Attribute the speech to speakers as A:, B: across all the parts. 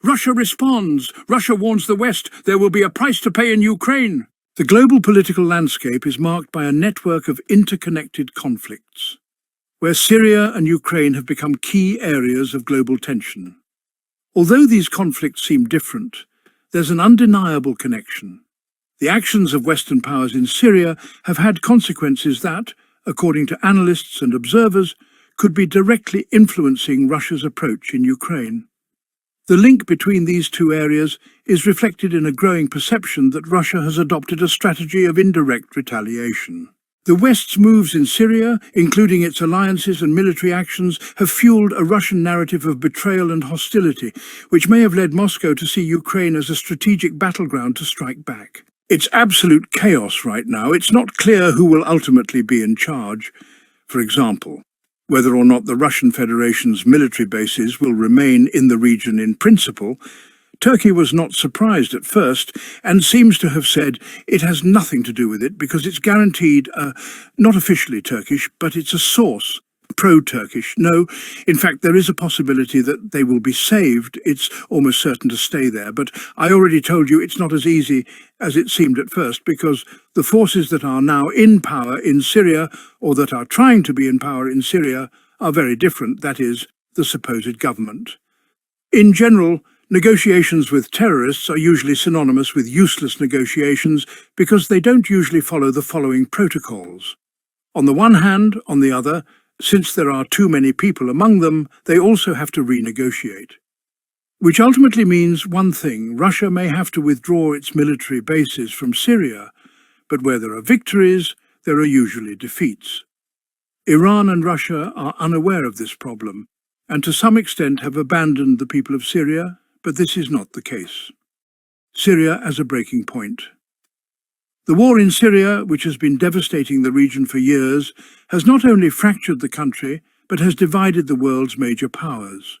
A: Russia responds. Russia warns the West there will be a price to pay in Ukraine. The global political landscape is marked by a network of interconnected conflicts, where Syria and Ukraine have become key areas of global tension. Although these conflicts seem different, there's an undeniable connection. The actions of Western powers in Syria have had consequences that, according to analysts and observers, could be directly influencing Russia's approach in Ukraine. The link between these two areas is reflected in a growing perception that Russia has adopted a strategy of indirect retaliation. The West's moves in Syria, including its alliances and military actions, have fueled a Russian narrative of betrayal and hostility, which may have led Moscow to see Ukraine as a strategic battleground to strike back. It's absolute chaos right now. It's not clear who will ultimately be in charge. For example, whether or not the Russian Federation's military bases will remain in the region in principle. Turkey was not surprised at first and seems to have said it has nothing to do with it because it's guaranteed, not officially Turkish, but it's a source, pro-Turkish. No, in fact, there is a possibility that they will be saved. It's almost certain to stay there, but I already told you it's not as easy as it seemed at first because the forces that are now in power in Syria, or that are trying to be in power in Syria, are very different, that is, the supposed government. In general, negotiations with terrorists are usually synonymous with useless negotiations because they don't usually follow the following protocols. On the one hand, on the other, since there are too many people among them, they also have to renegotiate. Which ultimately means one thing: Russia may have to withdraw its military bases from Syria, but where there are victories, there are usually defeats. Iran and Russia are unaware of this problem, and to some extent have abandoned the people of Syria, but this is not the case. Syria as a breaking point. The war in Syria, which has been devastating the region for years, has not only fractured the country, but has divided the world's major powers.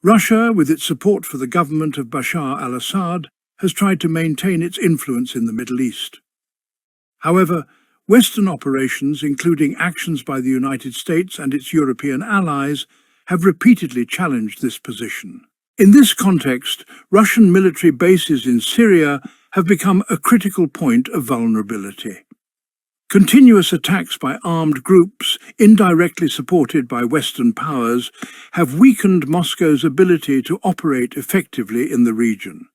A: Russia, with its support for the government of Bashar al-Assad, has tried to maintain its influence in the Middle East. However, Western operations, including actions by the United States and its European allies, have repeatedly challenged this position. In this context, Russian military bases in Syria have become a critical point of vulnerability. Continuous attacks by armed groups, indirectly supported by Western powers, have weakened Moscow's ability to operate effectively in the region.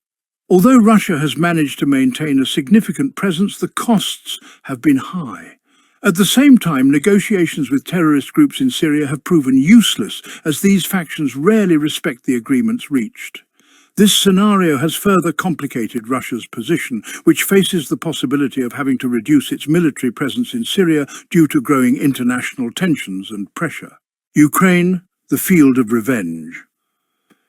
A: Although Russia has managed to maintain a significant presence, the costs have been high. At the same time, negotiations with terrorist groups in Syria have proven useless, as these factions rarely respect the agreements reached. This scenario has further complicated Russia's position, which faces the possibility of having to reduce its military presence in Syria due to growing international tensions and pressure. Ukraine, the field of revenge.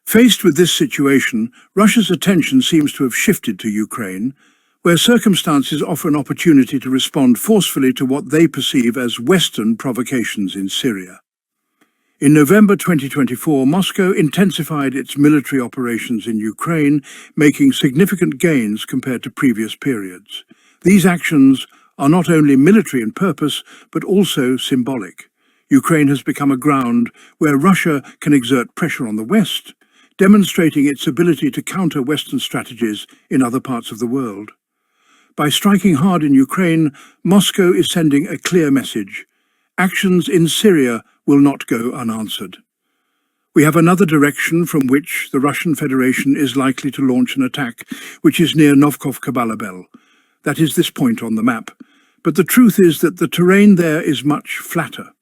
A: Faced with this situation, Russia's attention seems to have shifted to Ukraine, where circumstances offer an opportunity to respond forcefully to what they perceive as Western provocations in Syria. In November 2024, Moscow intensified its military operations in Ukraine, making significant gains compared to previous periods. These actions are not only military in purpose, but also symbolic. Ukraine has become a ground where Russia can exert pressure on the West, demonstrating its ability to counter Western strategies in other parts of the world. By striking hard in Ukraine, Moscow is sending a clear message. Actions in Syria will not go unanswered. We have another direction from which the Russian Federation is likely to launch an attack, which is near Novkov-Kabalabel. That is this point on the map. But the truth is that the terrain there is much flatter.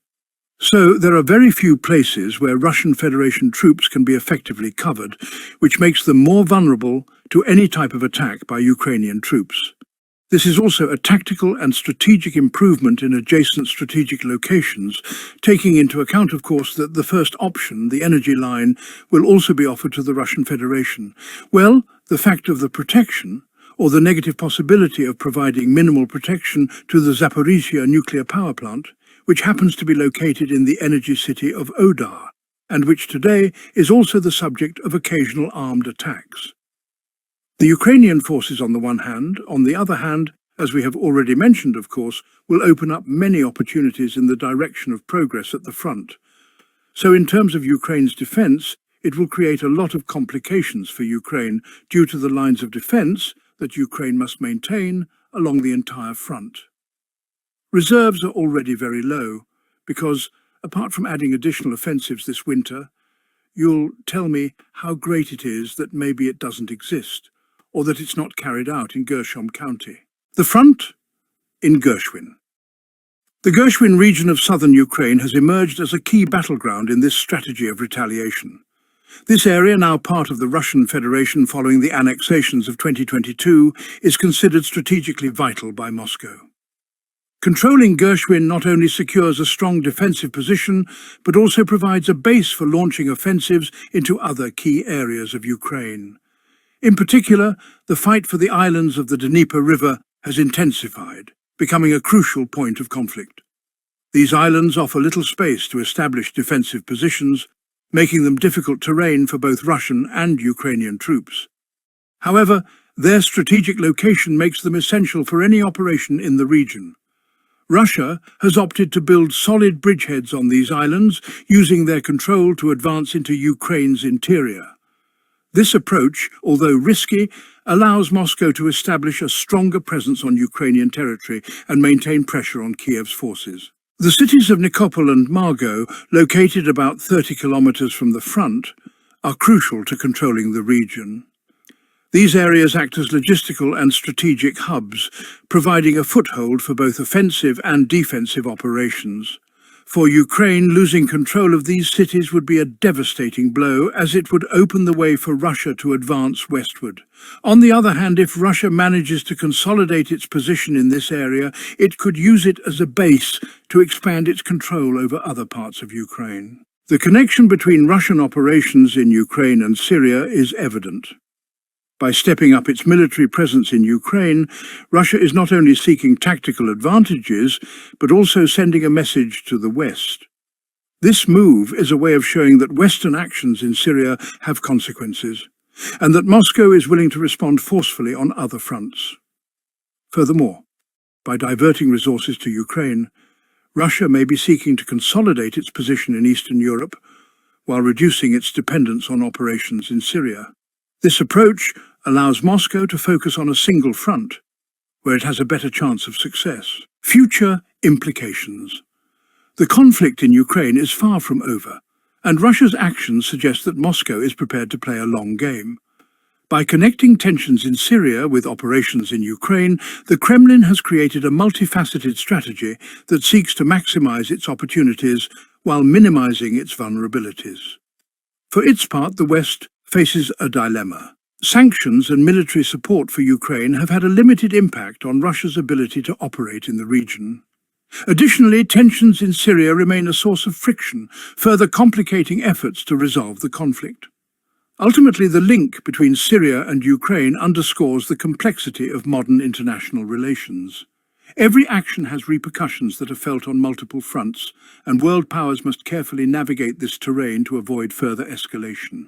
A: So there are very few places where Russian Federation troops can be effectively covered, which makes them more vulnerable to any type of attack by Ukrainian troops. This is also a tactical and strategic improvement in adjacent strategic locations, taking into account, of course, that the first option, the energy line, will also be offered to the Russian Federation. Well, the fact of the protection, or the negative possibility of providing minimal protection to the Zaporizhzhia nuclear power plant, which happens to be located in the energy city of Odar, and which today is also the subject of occasional armed attacks. The Ukrainian forces on the one hand, on the other hand, as we have already mentioned, of course, will open up many opportunities in the direction of progress at the front. So in terms of Ukraine's defense, it will create a lot of complications for Ukraine due to the lines of defence that Ukraine must maintain along the entire front. Reserves are already very low because, apart from adding additional offensives this winter, you'll tell me how great it is that maybe it doesn't exist, or that it's not carried out in Gershom County. The front in Gershwin. The Gershwin region of southern Ukraine has emerged as a key battleground in this strategy of retaliation. This area, now part of the Russian Federation following the annexations of 2022, is considered strategically vital by Moscow. Controlling Gershwin not only secures a strong defensive position, but also provides a base for launching offensives into other key areas of Ukraine. In particular, the fight for the islands of the Dnieper River has intensified, becoming a crucial point of conflict. These islands offer little space to establish defensive positions, making them difficult terrain for both Russian and Ukrainian troops. However, their strategic location makes them essential for any operation in the region. Russia has opted to build solid bridgeheads on these islands, using their control to advance into Ukraine's interior. This approach, although risky, allows Moscow to establish a stronger presence on Ukrainian territory and maintain pressure on Kiev's forces. The cities of Nikopol and Margo, located about 30 kilometers from the front, are crucial to controlling the region. These areas act as logistical and strategic hubs, providing a foothold for both offensive and defensive operations. For Ukraine, losing control of these cities would be a devastating blow, as it would open the way for Russia to advance westward. On the other hand, if Russia manages to consolidate its position in this area, it could use it as a base to expand its control over other parts of Ukraine. The connection between Russian operations in Ukraine and Syria is evident. By stepping up its military presence in Ukraine, Russia is not only seeking tactical advantages, but also sending a message to the West. This move is a way of showing that Western actions in Syria have consequences, and that Moscow is willing to respond forcefully on other fronts. Furthermore, by diverting resources to Ukraine, Russia may be seeking to consolidate its position in Eastern Europe, while reducing its dependence on operations in Syria. This approach allows Moscow to focus on a single front, where it has a better chance of success. Future implications. The conflict in Ukraine is far from over, and Russia's actions suggest that Moscow is prepared to play a long game. By connecting tensions in Syria with operations in Ukraine, the Kremlin has created a multifaceted strategy that seeks to maximize its opportunities while minimizing its vulnerabilities. For its part, the West faces a dilemma. Sanctions and military support for Ukraine have had a limited impact on Russia's ability to operate in the region. Additionally, tensions in Syria remain a source of friction, further complicating efforts to resolve the conflict. Ultimately, the link between Syria and Ukraine underscores the complexity of modern international relations. Every action has repercussions that are felt on multiple fronts, and world powers must carefully navigate this terrain to avoid further escalation.